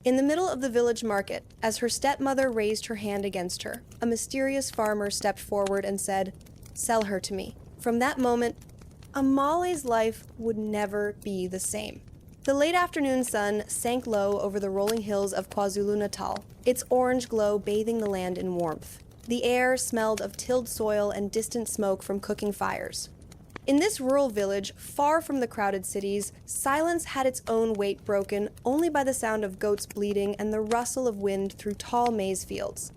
In the middle of the village market, as her stepmother raised her hand against her, a mysterious farmer stepped forward and said, "Sell her to me." From that moment, Amahle's life would never be the same. The late afternoon sun sank low over the rolling hills of KwaZulu-Natal, its orange glow bathing the land in warmth. The air smelled of tilled soil and distant smoke from cooking fires. In this rural village, far from the crowded cities, silence had its own weight broken only by the sound of goats bleating and the rustle of wind through tall maize fields.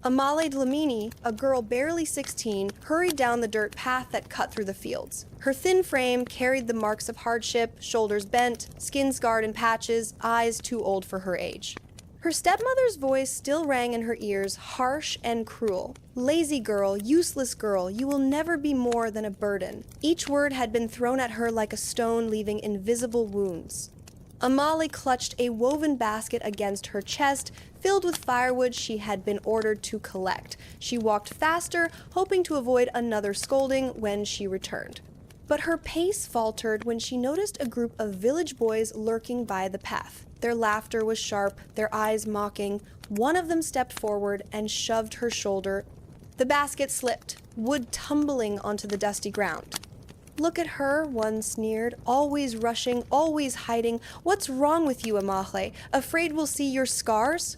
Amahle Dlamini, a girl barely 16, hurried down the dirt path that cut through the fields. Her thin frame carried the marks of hardship, shoulders bent, skin scarred in patches, eyes too old for her age. Her stepmother's voice still rang in her ears, harsh and cruel. "Lazy girl, useless girl, you will never be more than a burden." Each word had been thrown at her like a stone, leaving invisible wounds. Amahle clutched a woven basket against her chest, filled with firewood she had been ordered to collect. She walked faster, hoping to avoid another scolding when she returned. But her pace faltered when she noticed a group of village boys lurking by the path. Their laughter was sharp, their eyes mocking. One of them stepped forward and shoved her shoulder. The basket slipped, wood tumbling onto the dusty ground. "Look at her," one sneered, "always rushing, always hiding. What's wrong with you, Amahle? Afraid we'll see your scars?"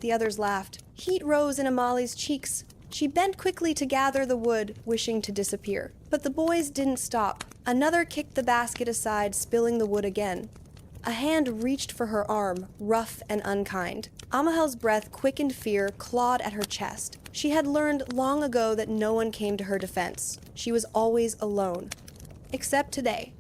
The others laughed. Heat rose in Amahle's cheeks. She bent quickly to gather the wood, wishing to disappear. But the boys didn't stop. Another kicked the basket aside, spilling the wood again. A hand reached for her arm, rough and unkind. Amahle's breath quickened fear, clawed at her chest. She had learned long ago that no one came to her defense. She was always alone. Except today.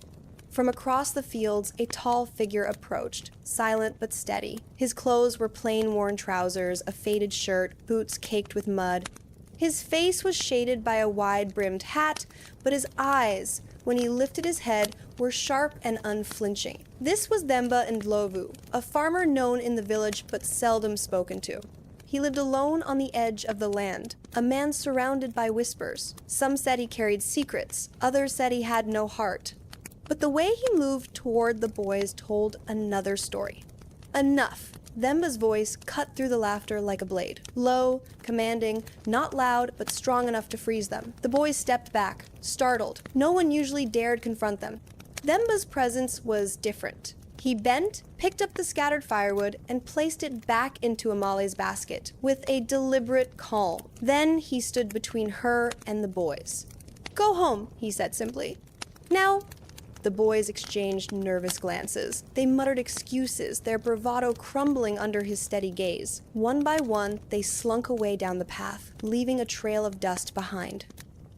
From across the fields, a tall figure approached, silent but steady. His clothes were plain worn trousers, a faded shirt, boots caked with mud. His face was shaded by a wide-brimmed hat, but his eyes, when he lifted his head, were sharp and unflinching. This was Themba Ndlovu, a farmer known in the village but seldom spoken to. He lived alone on the edge of the land, a man surrounded by whispers. Some said he carried secrets, others said he had no heart. But the way he moved toward the boys told another story. "Enough." Themba's voice cut through the laughter like a blade. Low, commanding, not loud, but strong enough to freeze them. The boys stepped back, startled. No one usually dared confront them. Themba's presence was different. He bent, picked up the scattered firewood, and placed it back into Amahle's basket, with a deliberate calm. Then he stood between her and the boys. "Go home," he said simply. "Now." The boys exchanged nervous glances. They muttered excuses, their bravado crumbling under his steady gaze. One by one, they slunk away down the path, leaving a trail of dust behind.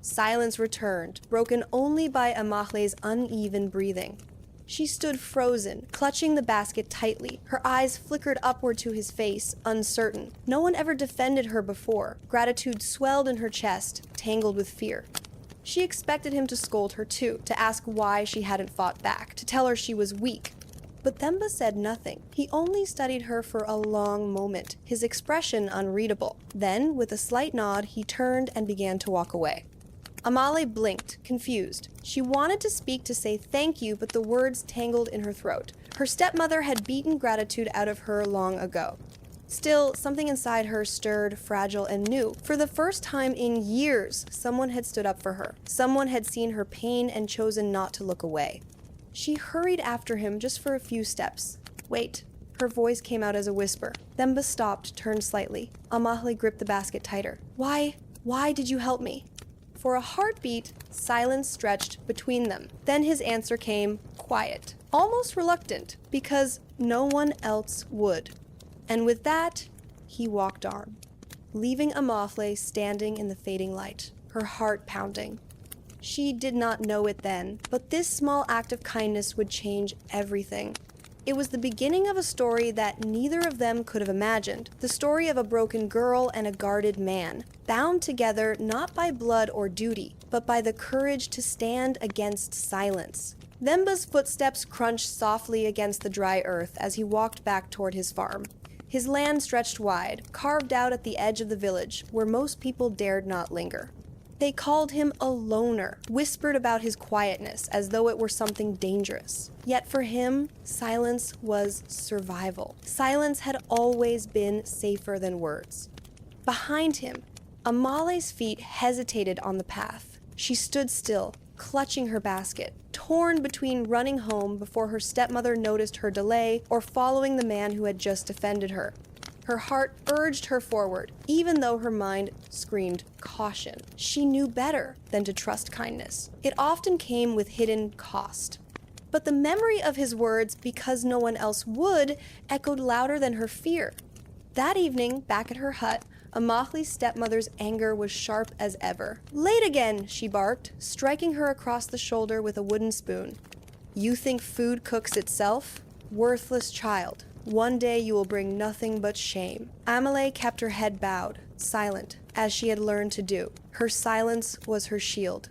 Silence returned, broken only by Amahle's uneven breathing. She stood frozen, clutching the basket tightly. Her eyes flickered upward to his face, uncertain. No one ever defended her before. Gratitude swelled in her chest, tangled with fear. She expected him to scold her too, to ask why she hadn't fought back, to tell her she was weak. But Themba said nothing. He only studied her for a long moment, his expression unreadable. Then, with a slight nod, he turned and began to walk away. Amahle blinked, confused. She wanted to speak to say thank you, but the words tangled in her throat. Her stepmother had beaten gratitude out of her long ago. Still, something inside her stirred, fragile and new. For the first time in years, someone had stood up for her. Someone had seen her pain and chosen not to look away. She hurried after him just for a few steps. "Wait." Her voice came out as a whisper. Themba stopped, turned slightly. Amahle gripped the basket tighter. Why did you help me?" For a heartbeat, silence stretched between them. Then his answer came, quiet, almost reluctant, because no one else would. And with that, he walked on, leaving Amahle standing in the fading light, her heart pounding. She did not know it then, but this small act of kindness would change everything. It was the beginning of a story that neither of them could have imagined, the story of a broken girl and a guarded man, bound together not by blood or duty, but by the courage to stand against silence. Themba's footsteps crunched softly against the dry earth as he walked back toward his farm. His land stretched wide, carved out at the edge of the village, where most people dared not linger. They called him a loner, whispered about his quietness as though it were something dangerous. Yet for him, silence was survival. Silence had always been safer than words. Behind him, Amahle's feet hesitated on the path. She stood still, clutching her basket, torn between running home before her stepmother noticed her delay or following the man who had just defended her. Her heart urged her forward, even though her mind screamed caution. She knew better than to trust kindness. It often came with hidden cost. But the memory of his words, because no one else would, echoed louder than her fear. That evening, back at her hut, Amahle's stepmother's anger was sharp as ever. "Late again," she barked, striking her across the shoulder with a wooden spoon. "You think food cooks itself? Worthless child. One day you will bring nothing but shame." Amahle kept her head bowed, silent, as she had learned to do. Her silence was her shield.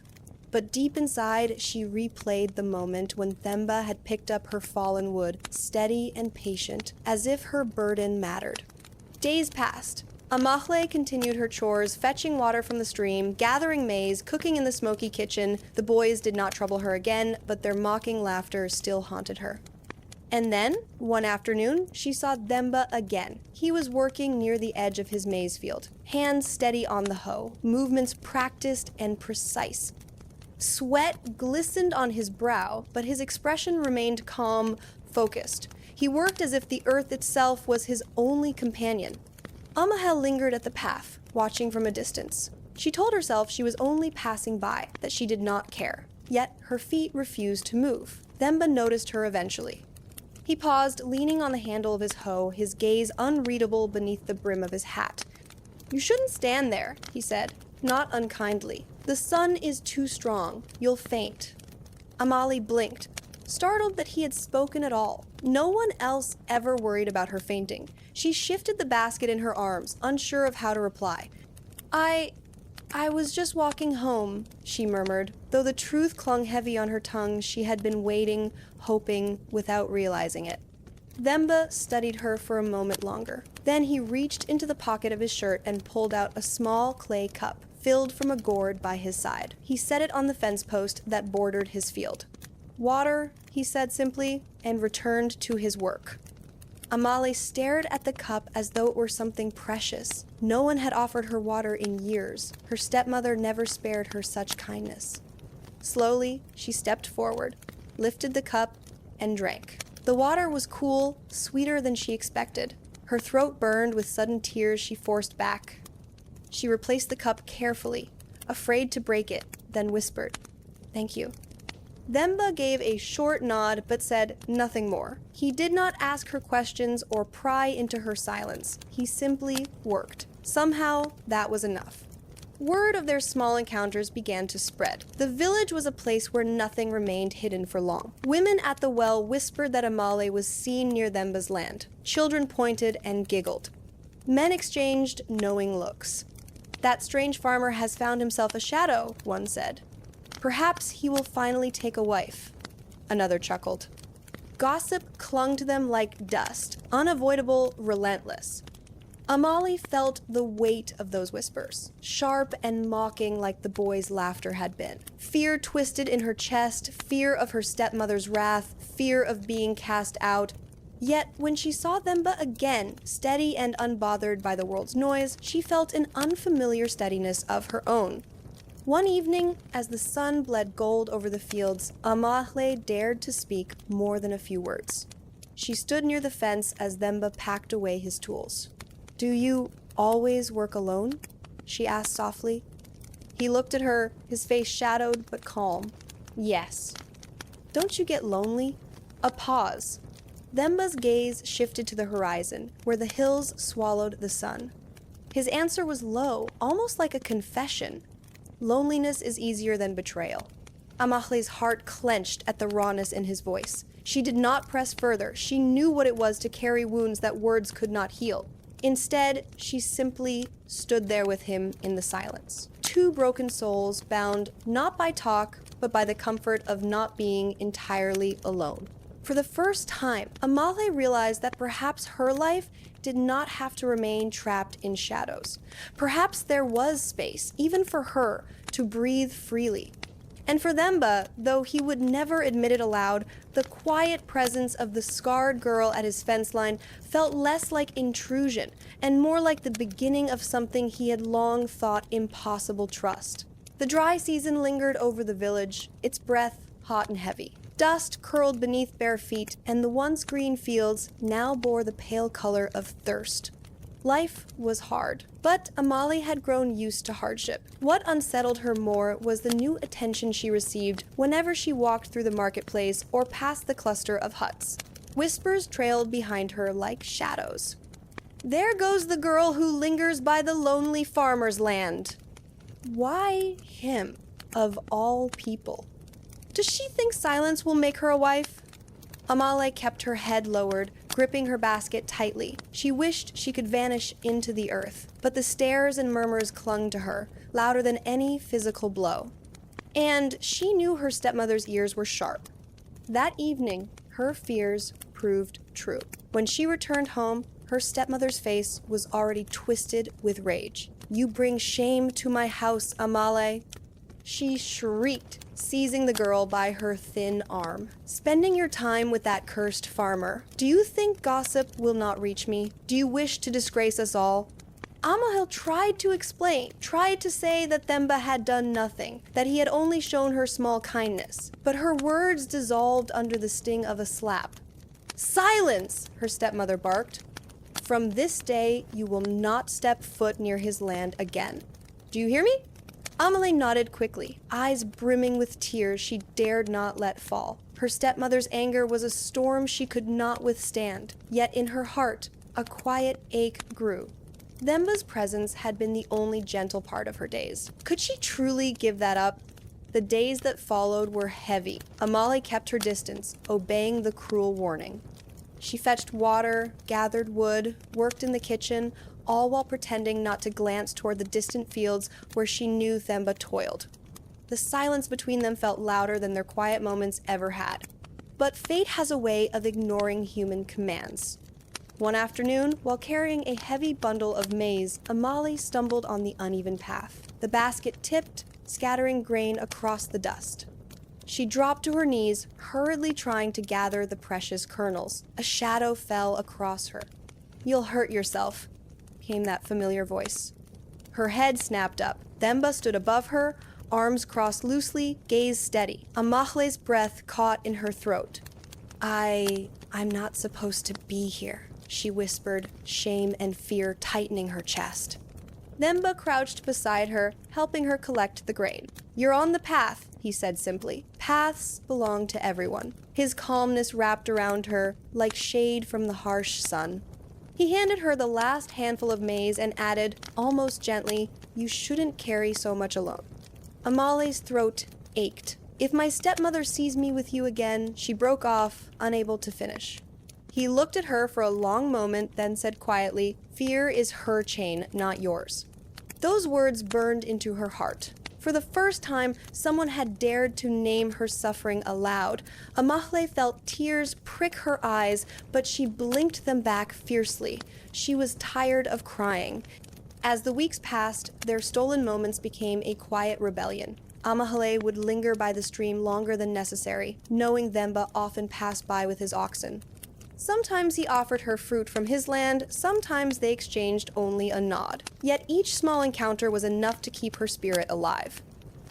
But deep inside, she replayed the moment when Themba had picked up her fallen wood, steady and patient, as if her burden mattered. Days passed. Amahle continued her chores, fetching water from the stream, gathering maize, cooking in the smoky kitchen. The boys did not trouble her again, but their mocking laughter still haunted her. And then, one afternoon, she saw Themba again. He was working near the edge of his maize field, hands steady on the hoe, movements practiced and precise. Sweat glistened on his brow, but his expression remained calm, focused. He worked as if the earth itself was his only companion. Amahle lingered at the path, watching from a distance. She told herself she was only passing by, that she did not care. Yet her feet refused to move. Themba noticed her eventually. He paused, leaning on the handle of his hoe, his gaze unreadable beneath the brim of his hat. "You shouldn't stand there," he said, not unkindly. "The sun is too strong. You'll faint." Amahle blinked, startled that he had spoken at all. No one else ever worried about her fainting. She shifted the basket in her arms, unsure of how to reply. I was just walking home," she murmured. Though the truth clung heavy on her tongue, she had been waiting, hoping, without realizing it. Themba studied her for a moment longer. Then he reached into the pocket of his shirt and pulled out a small clay cup, filled from a gourd by his side. He set it on the fence post that bordered his field. "Water," he said simply, and returned to his work. Amahle stared at the cup as though it were something precious. No one had offered her water in years. Her stepmother never spared her such kindness. Slowly, she stepped forward, lifted the cup, and drank. The water was cool, sweeter than she expected. Her throat burned with sudden tears she forced back. She replaced the cup carefully, afraid to break it, then whispered, "Thank you." Themba gave a short nod but said nothing more. He did not ask her questions or pry into her silence. He simply worked. Somehow, that was enough. Word of their small encounters began to spread. The village was a place where nothing remained hidden for long. Women at the well whispered that Amahle was seen near Themba's land. Children pointed and giggled. Men exchanged knowing looks. "That strange farmer has found himself a shadow," one said. "Perhaps he will finally take a wife," another chuckled. Gossip clung to them like dust, unavoidable, relentless. Amahle felt the weight of those whispers, sharp and mocking like the boy's laughter had been. Fear twisted in her chest, fear of her stepmother's wrath, fear of being cast out. Yet when she saw Themba again, steady and unbothered by the world's noise, she felt an unfamiliar steadiness of her own. One evening, as the sun bled gold over the fields, Amahle dared to speak more than a few words. She stood near the fence as Themba packed away his tools. "Do you always work alone?" she asked softly. He looked at her, his face shadowed but calm. "Yes." "Don't you get lonely?" A pause. Themba's gaze shifted to the horizon, where the hills swallowed the sun. His answer was low, almost like a confession. "Loneliness is easier than betrayal." Amahle's heart clenched at the rawness in his voice. She did not press further. She knew what it was to carry wounds that words could not heal. Instead, she simply stood there with him in the silence. Two broken souls bound not by talk, but by the comfort of not being entirely alone. For the first time, Amahle realized that perhaps her life did not have to remain trapped in shadows. Perhaps there was space, even for her, to breathe freely. And for Themba, though he would never admit it aloud, the quiet presence of the scarred girl at his fence line felt less like intrusion and more like the beginning of something he had long thought impossible trust. The dry season lingered over the village, its breath hot and heavy. Dust curled beneath bare feet, and the once green fields now bore the pale color of thirst. Life was hard, but Amahle had grown used to hardship. What unsettled her more was the new attention she received whenever she walked through the marketplace or past the cluster of huts. Whispers trailed behind her like shadows. "There goes the girl who lingers by the lonely farmer's land." Why him, of all people? Does she think silence will make her a wife? Amahle kept her head lowered, gripping her basket tightly. She wished she could vanish into the earth, but the stares and murmurs clung to her, louder than any physical blow. And she knew her stepmother's ears were sharp. That evening, her fears proved true. When she returned home, her stepmother's face was already twisted with rage. "You bring shame to my house, Amahle." She shrieked, seizing the girl by her thin arm. "Spending your time with that cursed farmer. Do you think gossip will not reach me? Do you wish to disgrace us all?" Amahle tried to explain, tried to say that Themba had done nothing, that he had only shown her small kindness. But her words dissolved under the sting of a slap. "Silence!" her stepmother barked. "From this day, you will not step foot near his land again. Do you hear me?" Amahle nodded quickly, eyes brimming with tears she dared not let fall. Her stepmother's anger was a storm she could not withstand, yet in her heart, a quiet ache grew. Themba's presence had been the only gentle part of her days. Could she truly give that up? The days that followed were heavy. Amahle kept her distance, obeying the cruel warning. She fetched water, gathered wood, worked in the kitchen, all while pretending not to glance toward the distant fields where she knew Themba toiled. The silence between them felt louder than their quiet moments ever had. But fate has a way of ignoring human commands. One afternoon, while carrying a heavy bundle of maize, Amahle stumbled on the uneven path. The basket tipped, scattering grain across the dust. She dropped to her knees, hurriedly trying to gather the precious kernels. A shadow fell across her. "You'll hurt yourself," came that familiar voice. Her head snapped up. Themba stood above her, arms crossed loosely, gaze steady. Amahle's breath caught in her throat. I'm not supposed to be here," she whispered, shame and fear tightening her chest. Themba crouched beside her, helping her collect the grain. "You're on the path," he said simply. Paths belong to everyone. His calmness wrapped around her like shade from the harsh sun. He handed her the last handful of maize and added, almost gently, "You shouldn't carry so much alone." Amahle's throat ached. "If my stepmother sees me with you again," she broke off, unable to finish. He looked at her for a long moment, then said quietly, "Fear is her chain, not yours." Those words burned into her heart. For the first time, someone had dared to name her suffering aloud. Amahle felt tears prick her eyes, but she blinked them back fiercely. She was tired of crying. As the weeks passed, their stolen moments became a quiet rebellion. Amahle would linger by the stream longer than necessary, knowing Themba often passed by with his oxen. Sometimes he offered her fruit from his land, sometimes they exchanged only a nod. Yet each small encounter was enough to keep her spirit alive.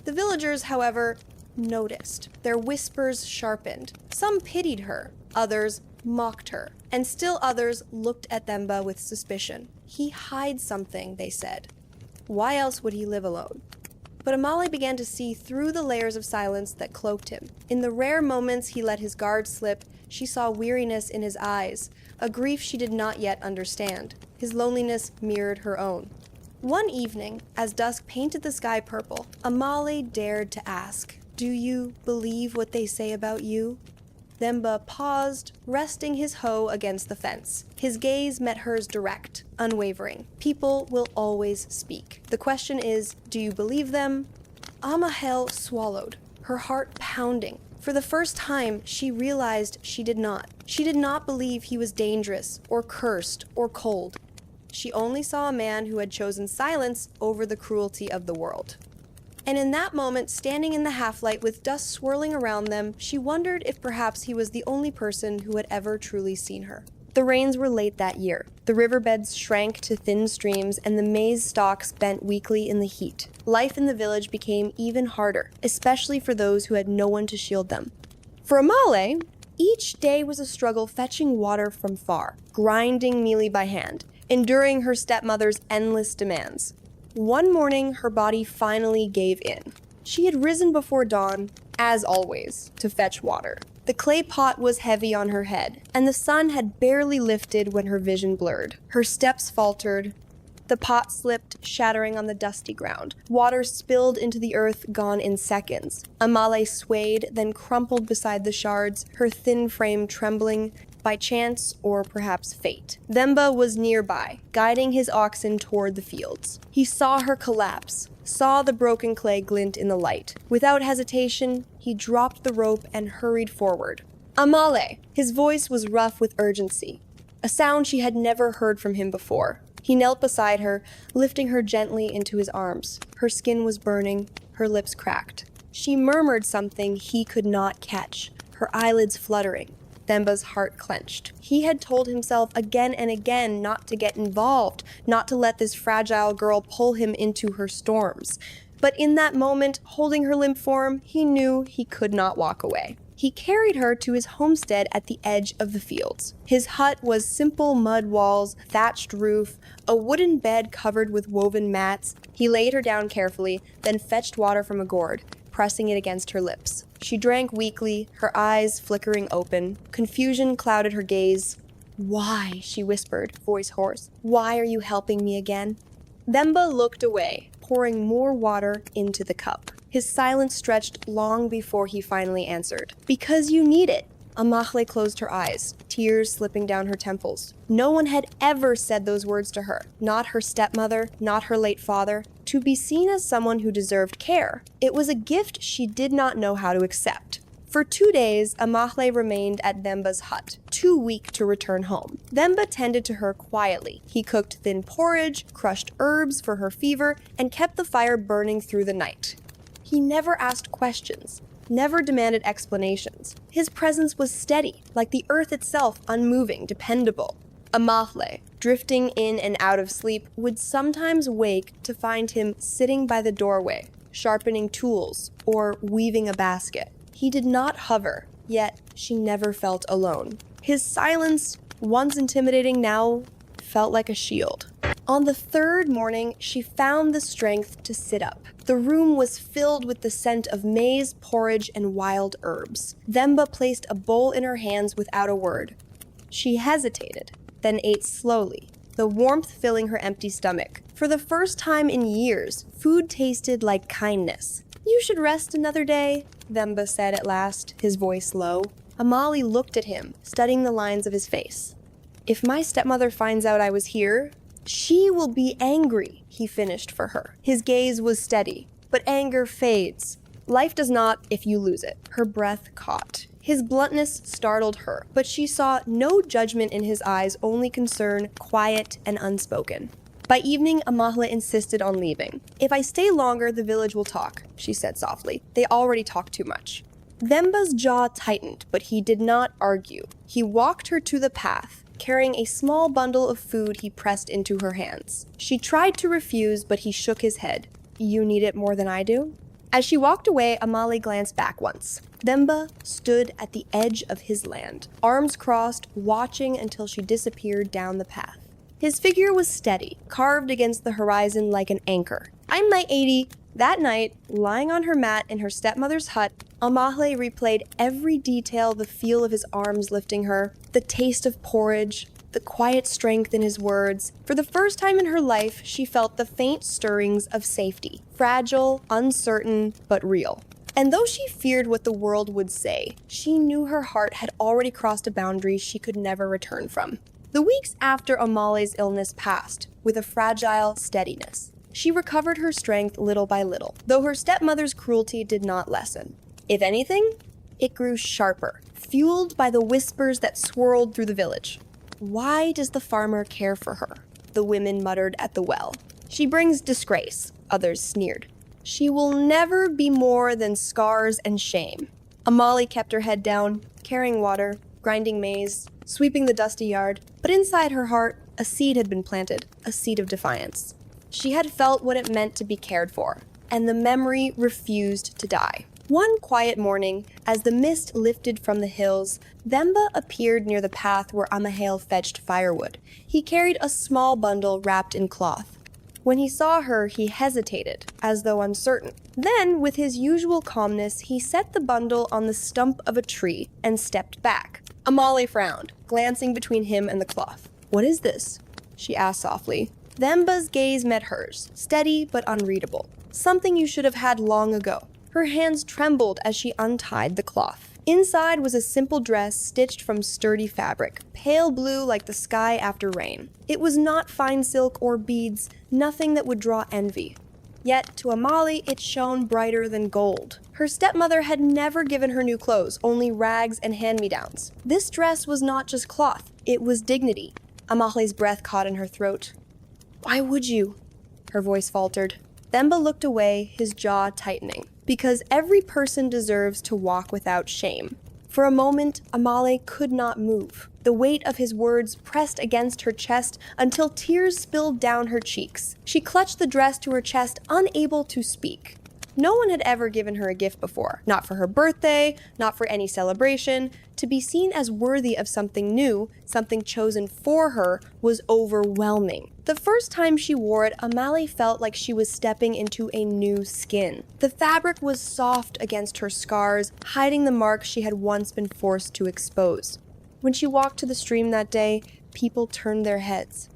The villagers, however, noticed. Their whispers sharpened. Some pitied her, others mocked her, and still others looked at Themba with suspicion. "He hides something," they said. Why else would he live alone? But Amahle began to see through the layers of silence that cloaked him. In the rare moments he let his guard slip, she saw weariness in his eyes, a grief she did not yet understand. His loneliness mirrored her own. One evening, as dusk painted the sky purple, Amahle dared to ask, "Do you believe what they say about you?" Themba paused, resting his hoe against the fence. His gaze met hers direct, unwavering. People will always speak. The question is, do you believe them? Amahle swallowed, her heart pounding. For the first time, she realized she did not. She did not believe he was dangerous, or cursed, or cold. She only saw a man who had chosen silence over the cruelty of the world. And in that moment, standing in the half-light with dust swirling around them, she wondered if perhaps he was the only person who had ever truly seen her. The rains were late that year. The riverbeds shrank to thin streams, and the maize stalks bent weakly in the heat. Life in the village became even harder, especially for those who had no one to shield them. For Amahle, each day was a struggle fetching water from far, grinding mealie by hand, enduring her stepmother's endless demands. One morning, her body finally gave in. She had risen before dawn, as always, to fetch water. The clay pot was heavy on her head, and the sun had barely lifted when her vision blurred. Her steps faltered. The pot slipped, shattering on the dusty ground. Water spilled into the earth, gone in seconds. Amahle swayed, then crumpled beside the shards, her thin frame trembling, by chance or perhaps fate. Themba was nearby, guiding his oxen toward the fields. He saw her collapse, saw the broken clay glint in the light. Without hesitation, he dropped the rope and hurried forward. Amahle! His voice was rough with urgency, a sound she had never heard from him before. He knelt beside her, lifting her gently into his arms. Her skin was burning, her lips cracked. She murmured something he could not catch, her eyelids fluttering. Themba's heart clenched. He had told himself again and again not to get involved, not to let this fragile girl pull him into her storms. But in that moment, holding her limp form, he knew he could not walk away. He carried her to his homestead at the edge of the fields. His hut was simple mud walls, thatched roof, a wooden bed covered with woven mats. He laid her down carefully, then fetched water from a gourd, pressing it against her lips. She drank weakly, her eyes flickering open. Confusion clouded her gaze. "Why?" she whispered, voice hoarse. "Why are you helping me again?" Themba looked away, pouring more water into the cup. His silence stretched long before he finally answered. "Because you need it." Amahle closed her eyes, tears slipping down her temples. No one had ever said those words to her. Not her stepmother, not her late father. To be seen as someone who deserved care. It was a gift she did not know how to accept. For 2 days, Amahle remained at Themba's hut, too weak to return home. Themba tended to her quietly. He cooked thin porridge, crushed herbs for her fever, and kept the fire burning through the night. He never asked questions, never demanded explanations. His presence was steady, like the earth itself, unmoving, dependable. Amahle, drifting in and out of sleep, would sometimes wake to find him sitting by the doorway, sharpening tools or weaving a basket. He did not hover, yet she never felt alone. His silence, once intimidating, now felt like a shield. On the third morning, she found the strength to sit up. The room was filled with the scent of maize, porridge, and wild herbs. Themba placed a bowl in her hands without a word. She hesitated, then ate slowly, the warmth filling her empty stomach. For the first time in years, food tasted like kindness. "You should rest another day," Themba said at last, his voice low. Amahle looked at him, studying the lines of his face. "If my stepmother finds out I was here, she will be angry," he finished for her. His gaze was steady, but anger fades. Life does not if you lose it. Her breath caught. His bluntness startled her, but she saw no judgment in his eyes, only concern, quiet and unspoken. By evening, Amahle insisted on leaving. "If I stay longer, the village will talk," she said softly. "They already talk too much." Themba's jaw tightened, but he did not argue. He walked her to the path, carrying a small bundle of food he pressed into her hands. She tried to refuse, but he shook his head. "You need it more than I do?" As she walked away, Amahle glanced back once. Themba stood at the edge of his land, arms crossed, watching until she disappeared down the path. His figure was steady, carved against the horizon like an anchor. "I'm night 80. That night, lying on her mat in her stepmother's hut, Amahle replayed every detail, the feel of his arms lifting her, the taste of porridge, the quiet strength in his words. For the first time in her life, she felt the faint stirrings of safety. Fragile, uncertain, but real. And though she feared what the world would say, she knew her heart had already crossed a boundary she could never return from. The weeks after Amahle's illness passed, with a fragile steadiness. She recovered her strength little by little, though her stepmother's cruelty did not lessen. If anything, It grew sharper, fueled by the whispers that swirled through the village. "Why does the farmer care for her?" the women muttered at the well. "She brings disgrace," others sneered. "She will never be more than scars and shame." Amahle kept her head down, carrying water, grinding maize, sweeping the dusty yard, but inside her heart, a seed had been planted, a seed of defiance. She had felt what it meant to be cared for, and the memory refused to die. One quiet morning, as the mist lifted from the hills, Themba appeared near the path where Amahle fetched firewood. He carried a small bundle wrapped in cloth. When he saw her, he hesitated, as though uncertain. Then, with his usual calmness, he set the bundle on the stump of a tree and stepped back. Amahle frowned, glancing between him and the cloth. "What is this?" she asked softly. Themba's gaze met hers, steady but unreadable. "Something you should have had long ago." Her hands trembled as she untied the cloth. Inside was a simple dress stitched from sturdy fabric, pale blue like the sky after rain. It was not fine silk or beads, nothing that would draw envy. Yet, to Amahle, it shone brighter than gold. Her stepmother had never given her new clothes, only rags and hand-me-downs. This dress was not just cloth, it was dignity. Amahle's breath caught in her throat. "Why would you?" Her voice faltered. Themba looked away, his jaw tightening. "Because every person deserves to walk without shame." For a moment, Amahle could not move. The weight of his words pressed against her chest until tears spilled down her cheeks. She clutched the dress to her chest, unable to speak. No one had ever given her a gift before. Not for her birthday, not for any celebration. To be seen as worthy of something new, something chosen for her, was overwhelming. The first time she wore it, Amahle felt like she was stepping into a new skin. The fabric was soft against her scars, hiding the marks she had once been forced to expose. When she walked to the stream that day, people turned their heads.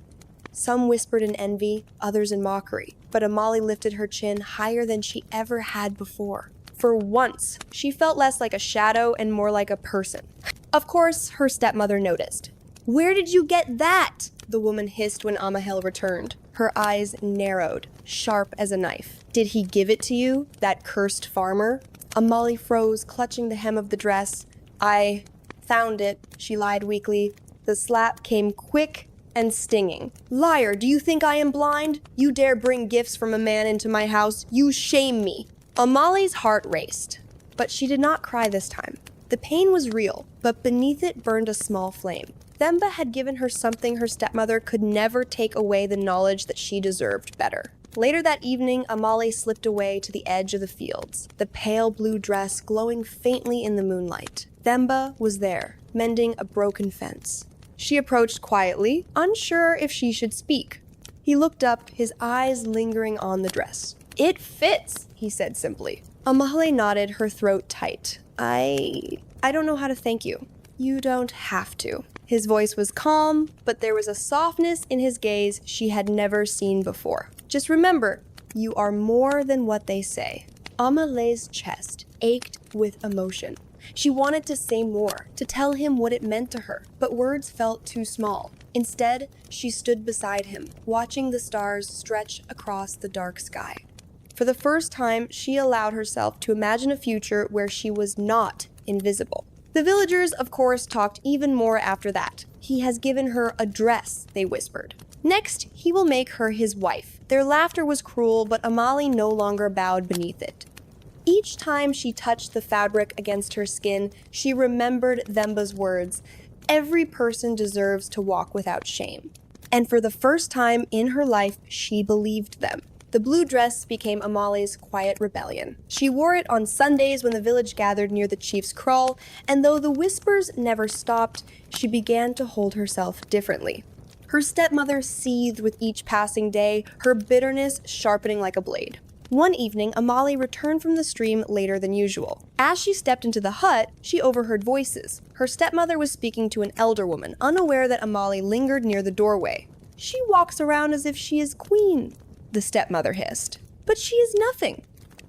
Some whispered in envy, others in mockery, but Amahle lifted her chin higher than she ever had before. For once, she felt less like a shadow and more like a person. Of course, her stepmother noticed. "Where did you get that?" the woman hissed when Amahle returned. Her eyes narrowed, sharp as a knife. "Did he give it to you, that cursed farmer?" Amahle froze, clutching the hem of the dress. "I found it," she lied weakly. The slap came quick and stinging. "Liar, do you think I am blind? You dare bring gifts from a man into my house? You shame me." Amahle's heart raced, but she did not cry this time. The pain was real, but beneath it burned a small flame. Themba had given her something her stepmother could never take away, the knowledge that she deserved better. Later that evening, Amahle slipped away to the edge of the fields, the pale blue dress glowing faintly in the moonlight. Themba was there, mending a broken fence. She approached quietly, unsure if she should speak. He looked up, his eyes lingering on the dress. "It fits," he said simply. Amahle nodded, her throat tight. I don't know how to thank you." "You don't have to." His voice was calm, but there was a softness in his gaze she had never seen before. "Just remember, you are more than what they say." Amahle's chest ached with emotion. She wanted to say more, to tell him what it meant to her, but words felt too small. Instead, she stood beside him, watching the stars stretch across the dark sky. For the first time, she allowed herself to imagine a future where she was not invisible. The villagers, of course, talked even more after that. "He has given her a dress," they whispered. "Next, he will make her his wife." Their laughter was cruel, but Amahle no longer bowed beneath it. Each time she touched the fabric against her skin, she remembered Themba's words, "Every person deserves to walk without shame." And for the first time in her life, she believed them. The blue dress became Amahle's quiet rebellion. She wore it on Sundays when the village gathered near the chief's kraal, and though the whispers never stopped, she began to hold herself differently. Her stepmother seethed with each passing day, her bitterness sharpening like a blade. One evening, Amahle returned from the stream later than usual. As she stepped into the hut, she overheard voices. Her stepmother was speaking to an elder woman, unaware that Amahle lingered near the doorway. "She walks around as if she is queen," the stepmother hissed. "But she is nothing.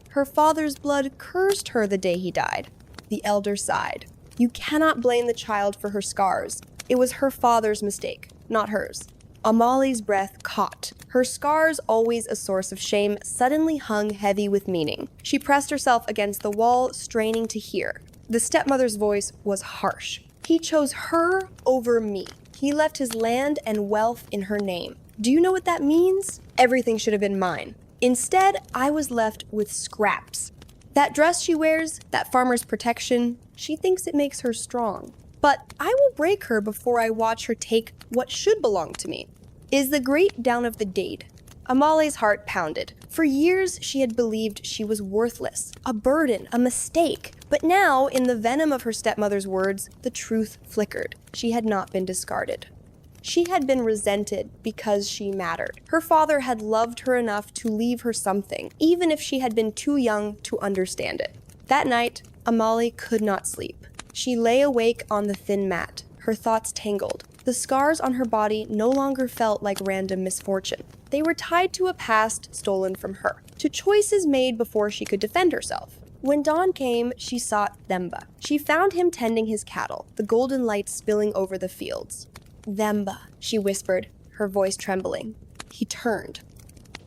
Her father's blood cursed her the day he died." The elder sighed. "You cannot blame the child for her scars. It was her father's mistake, not hers." Amahle's breath caught. Her scars, always a source of shame, suddenly hung heavy with meaning. She pressed herself against the wall, straining to hear. The stepmother's voice was harsh. He chose her over me. He left his land and wealth in her name. Do you know what that means? Everything should have been mine. Instead, I was left with scraps. That dress she wears, that farmer's protection, she thinks it makes her strong. But I will break her before I watch her take what should belong to me. Is the great down of the Dade. Amahle's heart pounded. For years, she had believed she was worthless, a burden, a mistake. But now, in the venom of her stepmother's words, the truth flickered. She had not been discarded. She had been resented because she mattered. Her father had loved her enough to leave her something, even if she had been too young to understand it. That night, Amahle could not sleep. She lay awake on the thin mat, her thoughts tangled. The scars on her body no longer felt like random misfortune. They were tied to a past stolen from her, to choices made before she could defend herself. When dawn came, she sought Themba. She found him tending his cattle, the golden light spilling over the fields. "Themba," she whispered, her voice trembling. He turned,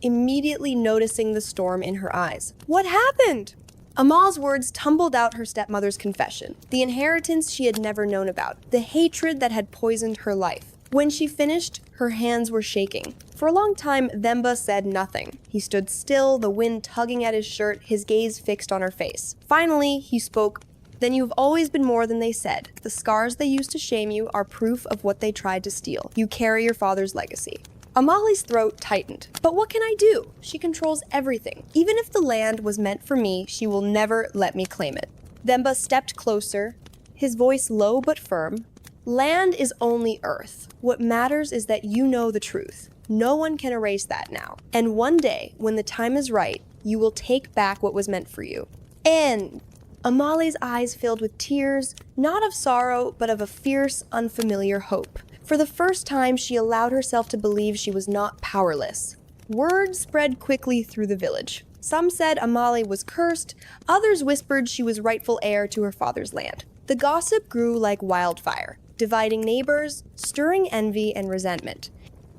immediately noticing the storm in her eyes. "What happened?" Amal's words tumbled out her stepmother's confession, the inheritance she had never known about, the hatred that had poisoned her life. When she finished, her hands were shaking. For a long time, Themba said nothing. He stood still, the wind tugging at his shirt, his gaze fixed on her face. Finally, he spoke. "Then you've always been more than they said. The scars they used to shame you are proof of what they tried to steal. You carry your father's legacy." Amahle's throat tightened. "But what can I do? She controls everything. Even if the land was meant for me, she will never let me claim it." Themba stepped closer, his voice low but firm. "Land is only earth. What matters is that you know the truth. No one can erase that now. And one day, when the time is right, you will take back what was meant for you." And Amahle's eyes filled with tears, not of sorrow, but of a fierce, unfamiliar hope. For the first time, she allowed herself to believe she was not powerless. Word spread quickly through the village. Some said Amahle was cursed, others whispered she was rightful heir to her father's land. The gossip grew like wildfire, dividing neighbors, stirring envy and resentment.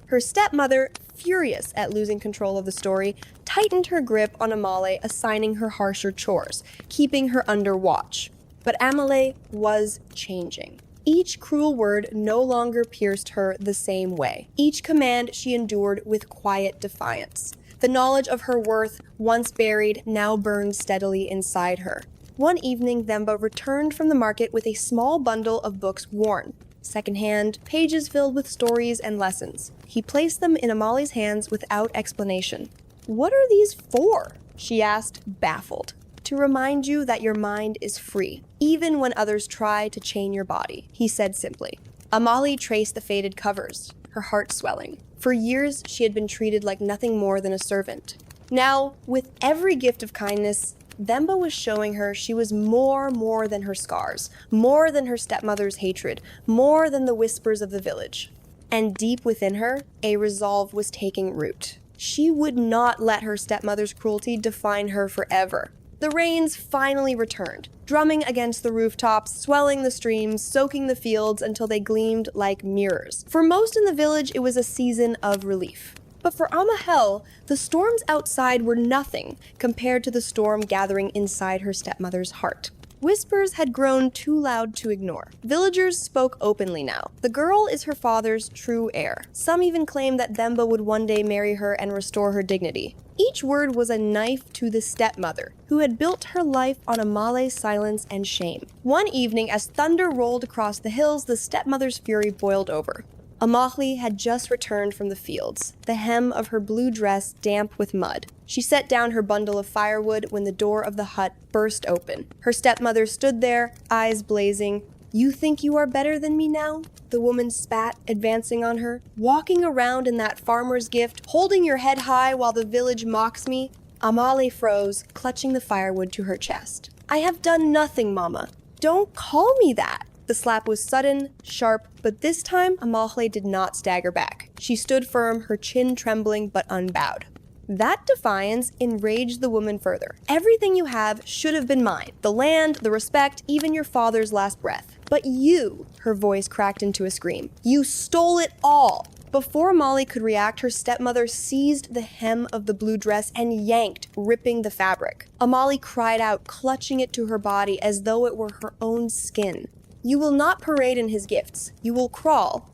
Her stepmother, furious at losing control of the story, tightened her grip on Amahle, assigning her harsher chores, keeping her under watch. But Amahle was changing. Each cruel word no longer pierced her the same way. Each command she endured with quiet defiance. The knowledge of her worth, once buried, now burned steadily inside her. One evening, Themba returned from the market with a small bundle of books worn, secondhand, pages filled with stories and lessons. He placed them in Amahle's hands without explanation. "What are these for?" she asked, baffled. "To remind you that your mind is free, even when others try to chain your body," he said simply. Amahle traced the faded covers, her heart swelling. For years, she had been treated like nothing more than a servant. Now, with every gift of kindness, Themba was showing her she was more than her scars, more than her stepmother's hatred, more than the whispers of the village. And deep within her, a resolve was taking root. She would not let her stepmother's cruelty define her forever. The rains finally returned, drumming against the rooftops, swelling the streams, soaking the fields until they gleamed like mirrors. For most in the village, it was a season of relief. But for Amahle, the storms outside were nothing compared to the storm gathering inside her stepmother's heart. Whispers had grown too loud to ignore. Villagers spoke openly now. The girl is her father's true heir. Some even claimed that Themba would one day marry her and restore her dignity. Each word was a knife to the stepmother, who had built her life on Amahle's silence and shame. One evening, as thunder rolled across the hills, the stepmother's fury boiled over. Amahle had just returned from the fields, the hem of her blue dress damp with mud. She set down her bundle of firewood when the door of the hut burst open. Her stepmother stood there, eyes blazing. "You think you are better than me now?" the woman spat, advancing on her. "Walking around in that farmer's gift, holding your head high while the village mocks me?" Amahle froze, clutching the firewood to her chest. "I have done nothing, Mama. Don't call me that." The slap was sudden, sharp, but this time Amahle did not stagger back. She stood firm, her chin trembling but unbowed. That defiance enraged the woman further. "Everything you have should have been mine. The land, the respect, even your father's last breath. But you," her voice cracked into a scream, "you stole it all. before Amahle could react, her stepmother seized the hem of the blue dress and yanked, ripping the fabric. Amahle cried out, clutching it to her body as though it were her own skin. "You will not parade in his gifts. You will crawl,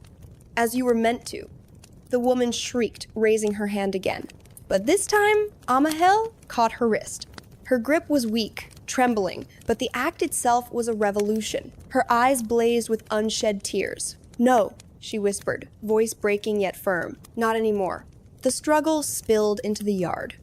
as you were meant to." The woman shrieked, raising her hand again. But this time, Amahle caught her wrist. Her grip was weak, trembling, but the act itself was a revolution. Her eyes blazed with unshed tears. "No," she whispered, voice breaking yet firm. "Not anymore." The struggle spilled into the yard.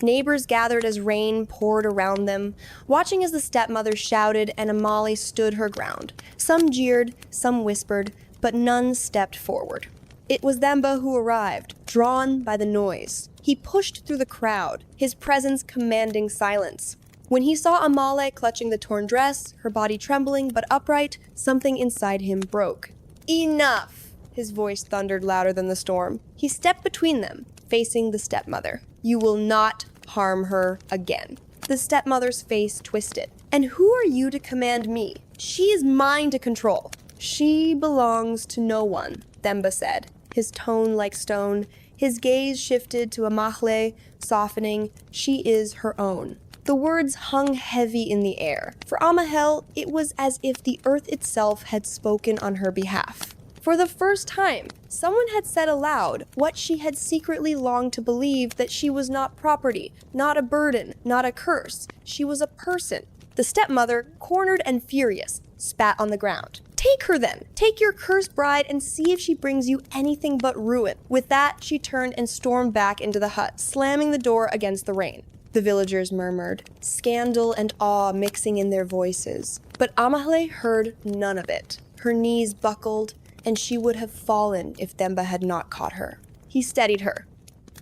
Neighbors gathered as rain poured around them, watching as the stepmother shouted and Amahle stood her ground. Some jeered, some whispered, but none stepped forward. It was Themba who arrived, drawn by the noise. He pushed through the crowd, his presence commanding silence. When he saw Amahle clutching the torn dress, her body trembling but upright, something inside him broke. "Enough!" His voice thundered louder than the storm. He stepped between them, facing the stepmother. "You will not harm her again." The stepmother's face twisted. "And who are you to command me? She is mine to control." "She belongs to no one," Themba said, his tone like stone. His gaze shifted to Amahle, softening. "She is her own." The words hung heavy in the air. For Amahle, it was as if the earth itself had spoken on her behalf. For the first time, someone had said aloud what she had secretly longed to believe, that she was not property, not a burden, not a curse. She was a person. The stepmother, cornered and furious, spat on the ground. "Take her then. Take your cursed bride and see if she brings you anything but ruin." With that, she turned and stormed back into the hut, slamming the door against the rain. The villagers murmured, scandal and awe mixing in their voices. But Amahle heard none of it. Her knees buckled, and she would have fallen if Themba had not caught her. He steadied her,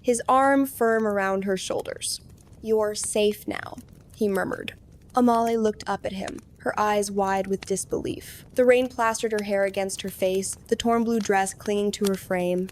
his arm firm around her shoulders. "You're safe now," he murmured. Amahle looked up at him, her eyes wide with disbelief. The rain plastered her hair against her face, the torn blue dress clinging to her frame.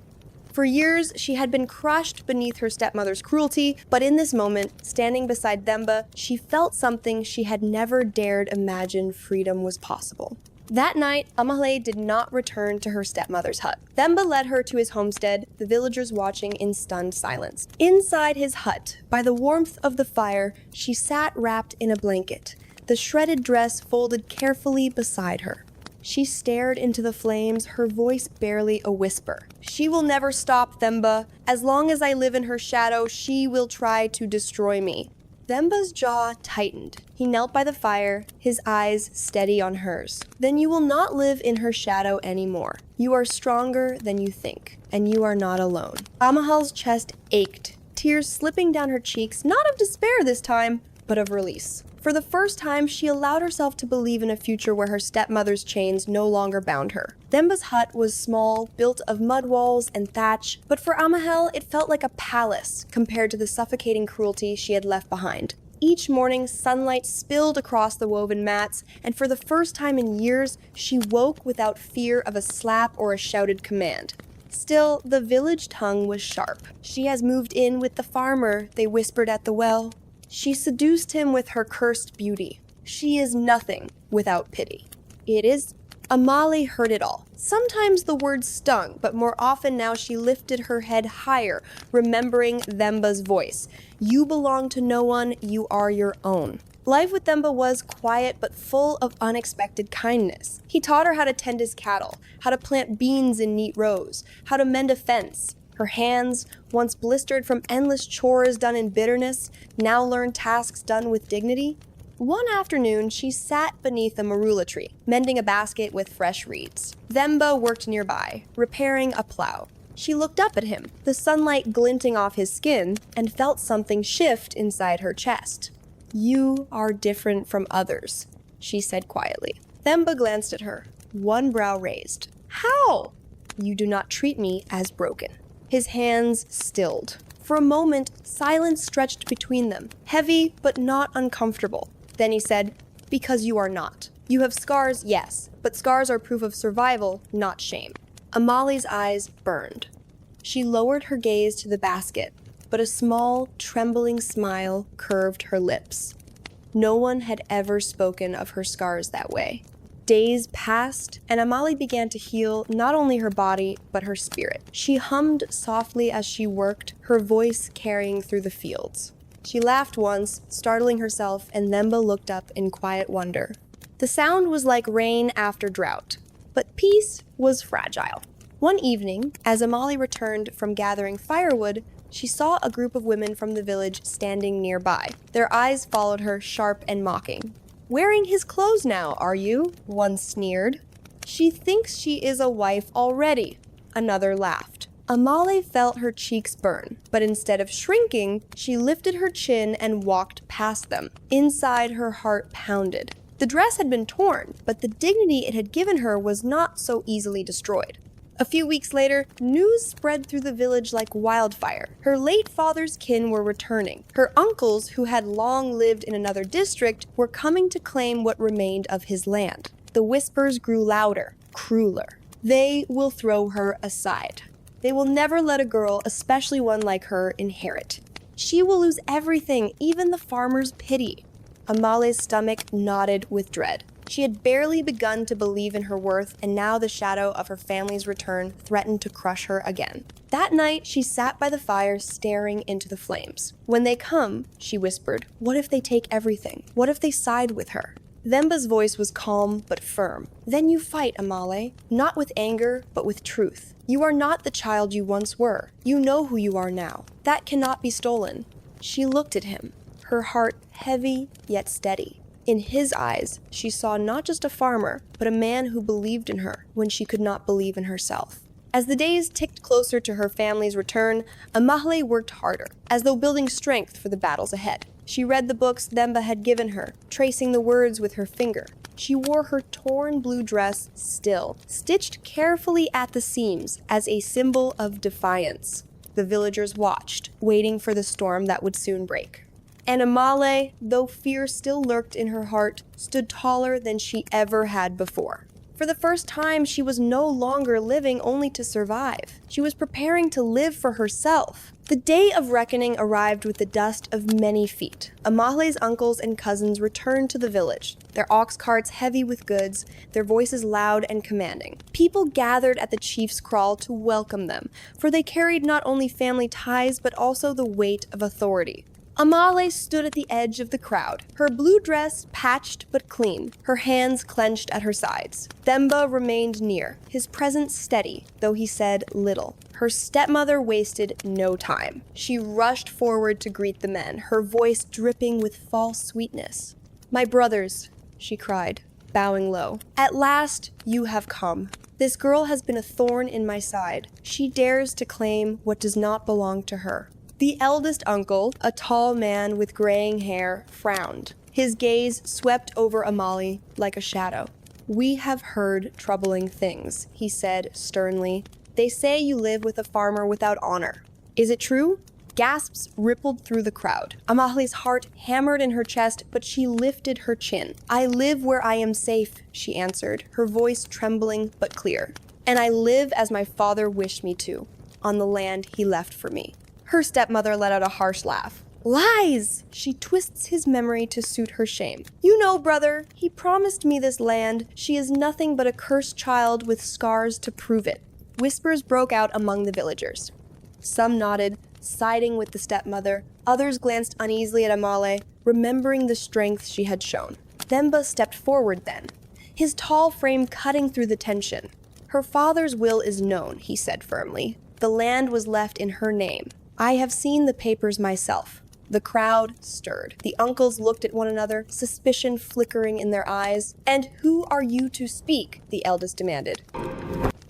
For years, she had been crushed beneath her stepmother's cruelty, but in this moment, standing beside Themba, she felt something she had never dared imagine freedom was possible. That night, Amahle did not return to her stepmother's hut. Themba led her to his homestead, the villagers watching in stunned silence. Inside his hut, by the warmth of the fire, she sat wrapped in a blanket, the shredded dress folded carefully beside her. She stared into the flames, her voice barely a whisper. "She will never stop, Themba. As long as I live in her shadow, she will try to destroy me." Themba's jaw tightened. He knelt by the fire, his eyes steady on hers. "Then you will not live in her shadow anymore. You are stronger than you think, and you are not alone." Amahle's chest ached, tears slipping down her cheeks, not of despair this time, but of release. For the first time, she allowed herself to believe in a future where her stepmother's chains no longer bound her. Themba's hut was small, built of mud walls and thatch, but for Amahle, it felt like a palace compared to the suffocating cruelty she had left behind. Each morning, sunlight spilled across the woven mats, and for the first time in years, she woke without fear of a slap or a shouted command. Still, the village tongue was sharp. "She has moved in with the farmer," they whispered at the well. "She seduced him with her cursed beauty. She is nothing without pity." It is. Amahle heard it all. Sometimes the words stung, but more often now she lifted her head higher, remembering Themba's voice. "You belong to no one, you are your own." Life with Themba was quiet but full of unexpected kindness. He taught her how to tend his cattle, how to plant beans in neat rows, how to mend a fence. Her hands, once blistered from endless chores done in bitterness, now learned tasks done with dignity. One afternoon, she sat beneath a marula tree, mending a basket with fresh reeds. Themba worked nearby, repairing a plow. She looked up at him, the sunlight glinting off his skin, and felt something shift inside her chest. "You are different from others," she said quietly. Themba glanced at her, one brow raised. "How?" "You do not treat me as broken." His hands stilled. For a moment, silence stretched between them, heavy but not uncomfortable. Then he said, "Because you are not. You have scars, yes, but scars are proof of survival, not shame." Amahle's eyes burned. She lowered her gaze to the basket, but a small, trembling smile curved her lips. No one had ever spoken of her scars that way. Days passed, and Amahle began to heal not only her body, but her spirit. She hummed softly as she worked, her voice carrying through the fields. She laughed once, startling herself, and Themba looked up in quiet wonder. The sound was like rain after drought, but peace was fragile. One evening, as Amahle returned from gathering firewood, she saw a group of women from the village standing nearby. Their eyes followed her, sharp and mocking. "Wearing his clothes now, are you?" one sneered. "She thinks she is a wife already," another laughed. Amahle felt her cheeks burn, but instead of shrinking, she lifted her chin and walked past them. Inside, her heart pounded. The dress had been torn, but the dignity it had given her was not so easily destroyed. A few weeks later, news spread through the village like wildfire. Her late father's kin were returning. Her uncles, who had long lived in another district, were coming to claim what remained of his land. The whispers grew louder, crueler. They will throw her aside. They will never let a girl, especially one like her, inherit. She will lose everything, even the farmer's pity. Amahle's stomach knotted with dread. She had barely begun to believe in her worth, and now the shadow of her family's return threatened to crush her again. That night, she sat by the fire, staring into the flames. "When they come," she whispered, "what if they take everything? What if they side with her?" Themba's voice was calm but firm. "Then you fight, Amahle, not with anger, but with truth. You are not the child you once were. You know who you are now. That cannot be stolen." She looked at him, her heart heavy yet steady. In his eyes, she saw not just a farmer, but a man who believed in her when she could not believe in herself. As the days ticked closer to her family's return, Amahle worked harder, as though building strength for the battles ahead. She read the books Themba had given her, tracing the words with her finger. She wore her torn blue dress still, stitched carefully at the seams as a symbol of defiance. The villagers watched, waiting for the storm that would soon break. And Amahle, though fear still lurked in her heart, stood taller than she ever had before. For the first time, she was no longer living only to survive. She was preparing to live for herself. The day of reckoning arrived with the dust of many feet. Amahle's uncles and cousins returned to the village, their ox carts heavy with goods, their voices loud and commanding. People gathered at the chief's kraal to welcome them, for they carried not only family ties but also the weight of authority. Amahle stood at the edge of the crowd, her blue dress patched but clean, her hands clenched at her sides. Themba remained near, his presence steady, though he said little. Her stepmother wasted no time. She rushed forward to greet the men, her voice dripping with false sweetness. "My brothers," she cried, bowing low, "at last you have come. This girl has been a thorn in my side. She dares to claim what does not belong to her." The eldest uncle, a tall man with graying hair, frowned. His gaze swept over Amahle like a shadow. "We have heard troubling things," he said sternly. "They say you live with a farmer without honor. Is it true?" Gasps rippled through the crowd. Amahle's heart hammered in her chest, but she lifted her chin. "I live where I am safe," she answered, her voice trembling but clear. "And I live as my father wished me to, on the land he left for me." Her stepmother let out a harsh laugh. "Lies!" She twists his memory to suit her shame. "You know, brother, he promised me this land. She is nothing but a cursed child with scars to prove it." Whispers broke out among the villagers. Some nodded, siding with the stepmother. Others glanced uneasily at Amahle, remembering the strength she had shown. Themba stepped forward then, his tall frame cutting through the tension. "Her father's will is known," he said firmly. "The land was left in her name. I have seen the papers myself." The crowd stirred. The uncles looked at one another, suspicion flickering in their eyes. "And who are you to speak?" the eldest demanded.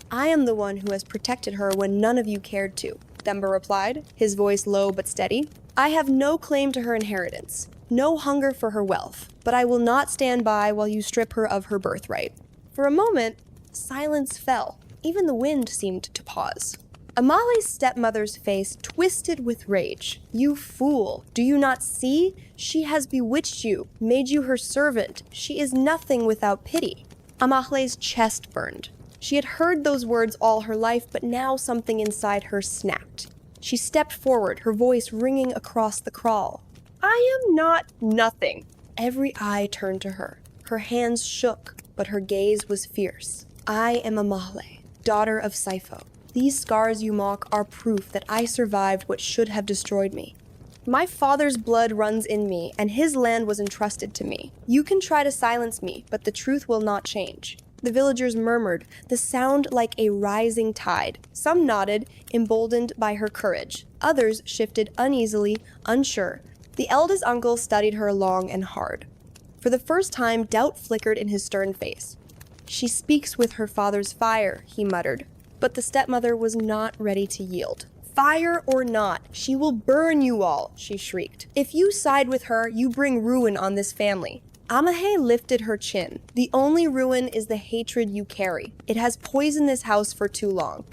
"I am the one who has protected her when none of you cared to," Themba replied, his voice low but steady. "I have no claim to her inheritance, no hunger for her wealth, but I will not stand by while you strip her of her birthright." For a moment, silence fell. Even the wind seemed to pause. Amahle's stepmother's face twisted with rage. "You fool! Do you not see? She has bewitched you, made you her servant. She is nothing without pity." Amahle's chest burned. She had heard those words all her life, but now something inside her snapped. She stepped forward, her voice ringing across the kraal. "I am not nothing." Every eye turned to her. Her hands shook. but her gaze was fierce. I am Amahle, daughter of Saipho. These scars you mock are proof that I survived what should have destroyed me. My father's blood runs in me, and his land was entrusted to me. You can try to silence me, but the truth will not change. The villagers murmured, the sound like a rising tide. Some nodded, emboldened by her courage. Others shifted uneasily, unsure. The eldest uncle studied her long and hard. For the first time, doubt flickered in his stern face. She speaks with her father's fire, he muttered. But the stepmother was not ready to yield. Fire or not, she will burn you all, she shrieked. If you side with her, you bring ruin on this family. Amahle lifted her chin. The only ruin is the hatred you carry. It has poisoned this house for too long.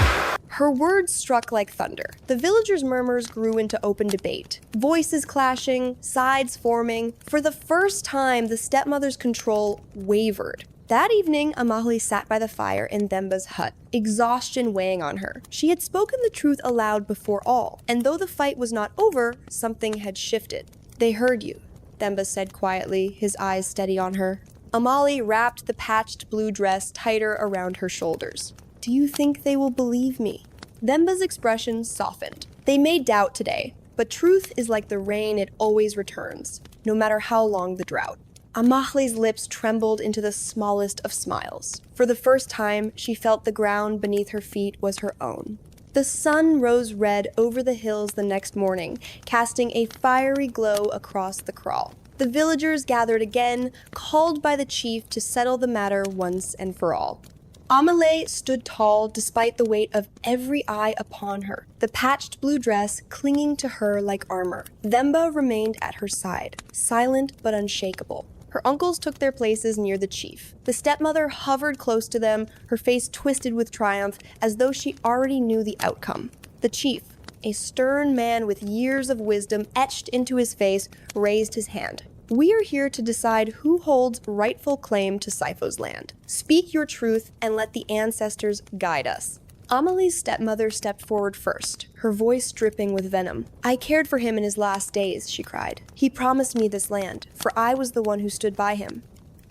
Her words struck like thunder. The villagers' murmurs grew into open debate. Voices clashing, sides forming. For the first time, the stepmother's control wavered. That evening, Amahle sat by the fire in Themba's hut, exhaustion weighing on her. She had spoken the truth aloud before all, and though the fight was not over, something had shifted. They heard you, Themba said quietly, his eyes steady on her. Amahle wrapped the patched blue dress tighter around her shoulders. Do you think they will believe me? Themba's expression softened. They may doubt today, but truth is like the rain, it always returns, no matter how long the drought. Amahle's lips trembled into the smallest of smiles. For the first time, she felt the ground beneath her feet was her own. The sun rose red over the hills the next morning, casting a fiery glow across the kraal. The villagers gathered again, called by the chief to settle the matter once and for all. Amahle stood tall despite the weight of every eye upon her, the patched blue dress clinging to her like armor. Themba remained at her side, silent but unshakable. Her uncles took their places near the chief. The stepmother hovered close to them, her face twisted with triumph, as though she already knew the outcome. The chief, a stern man with years of wisdom etched into his face, raised his hand. We are here to decide who holds rightful claim to Saipho's land. Speak your truth and let the ancestors guide us. Amahle's stepmother stepped forward first, her voice dripping with venom. I cared for him in his last days, she cried. He promised me this land, for I was the one who stood by him.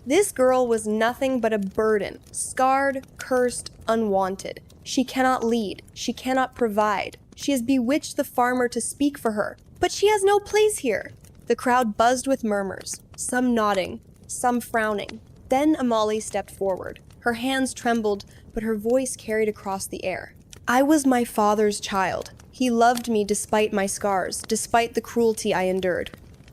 This girl was nothing but a burden, scarred, cursed, unwanted. She cannot lead. She cannot provide. She has bewitched the farmer to speak for her, but she has no place here. The crowd buzzed with murmurs, some nodding, some frowning. Then Amahle stepped forward. Her hands trembled, but her voice carried across the air. I was my father's child. He loved me despite my scars, despite the cruelty I endured.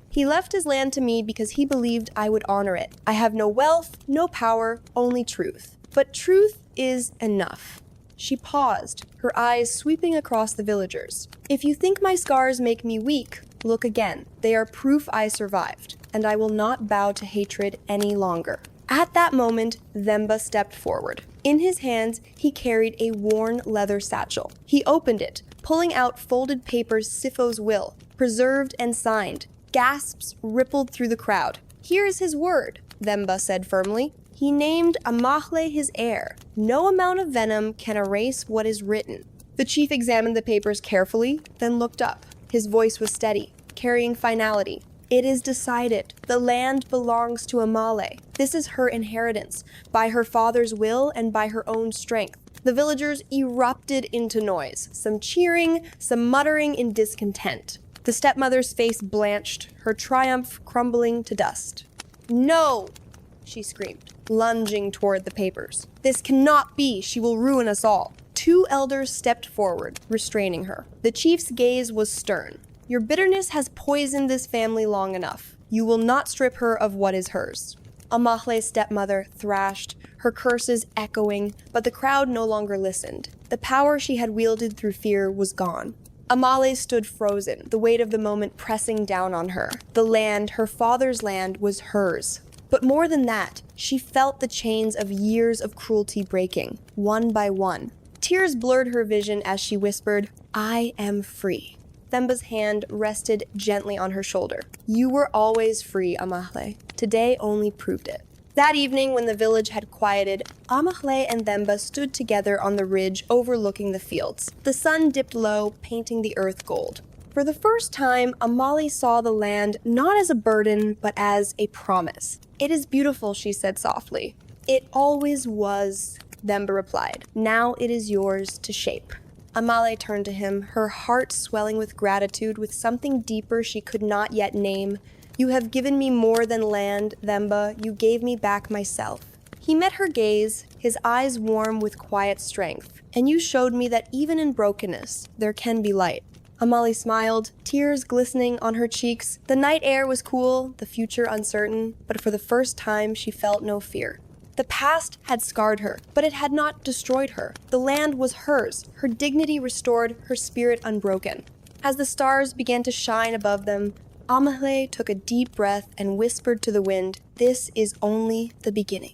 He left his land to me because he believed I would honor it. I have no wealth, no power, only truth. But truth is enough. She paused, her eyes sweeping across the villagers. If you think my scars make me weak, look again. They are proof I survived, and I will not bow to hatred any longer. At that moment, Themba stepped forward. In his hands, he carried a worn leather satchel. He opened it, pulling out folded papers Sipho's will, preserved and signed. Gasps rippled through the crowd. Here is his word, Themba said firmly. He named Amahle his heir. No amount of venom can erase what is written. The chief examined the papers carefully, then looked up. His voice was steady, carrying finality. It is decided. The land belongs to Amahle. This is her inheritance, by her father's will and by her own strength. The villagers erupted into noise, some cheering, some muttering in discontent. The stepmother's face blanched, her triumph crumbling to dust. No, she screamed, lunging toward the papers. This cannot be. She will ruin us all. Two elders stepped forward, restraining her. The chief's gaze was stern. Your bitterness has poisoned this family long enough. You will not strip her of what is hers. Amahle's stepmother thrashed, her curses echoing, but the crowd no longer listened. The power she had wielded through fear was gone. Amahle stood frozen, the weight of the moment pressing down on her. The land, her father's land, was hers. But more than that, she felt the chains of years of cruelty breaking, one by one. Tears blurred her vision as she whispered, I am free. Themba's hand rested gently on her shoulder. You were always free, Amahle. Today only proved it. That evening, when the village had quieted, Amahle and Themba stood together on the ridge overlooking the fields. The sun dipped low, painting the earth gold. For the first time, Amahle saw the land not as a burden, but as a promise. It is beautiful, she said softly. It always was, Themba replied. Now it is yours to shape. Amahle turned to him, her heart swelling with gratitude, with something deeper she could not yet name. You have given me more than land, Themba. You gave me back myself. He met her gaze, his eyes warm with quiet strength. And you showed me that even in brokenness, there can be light. Amahle smiled, tears glistening on her cheeks. The night air was cool, the future uncertain, but for the first time she felt no fear. The past had scarred her, but it had not destroyed her. The land was hers, her dignity restored, her spirit unbroken. As the stars began to shine above them, Amahle took a deep breath and whispered to the wind, "This is only the beginning."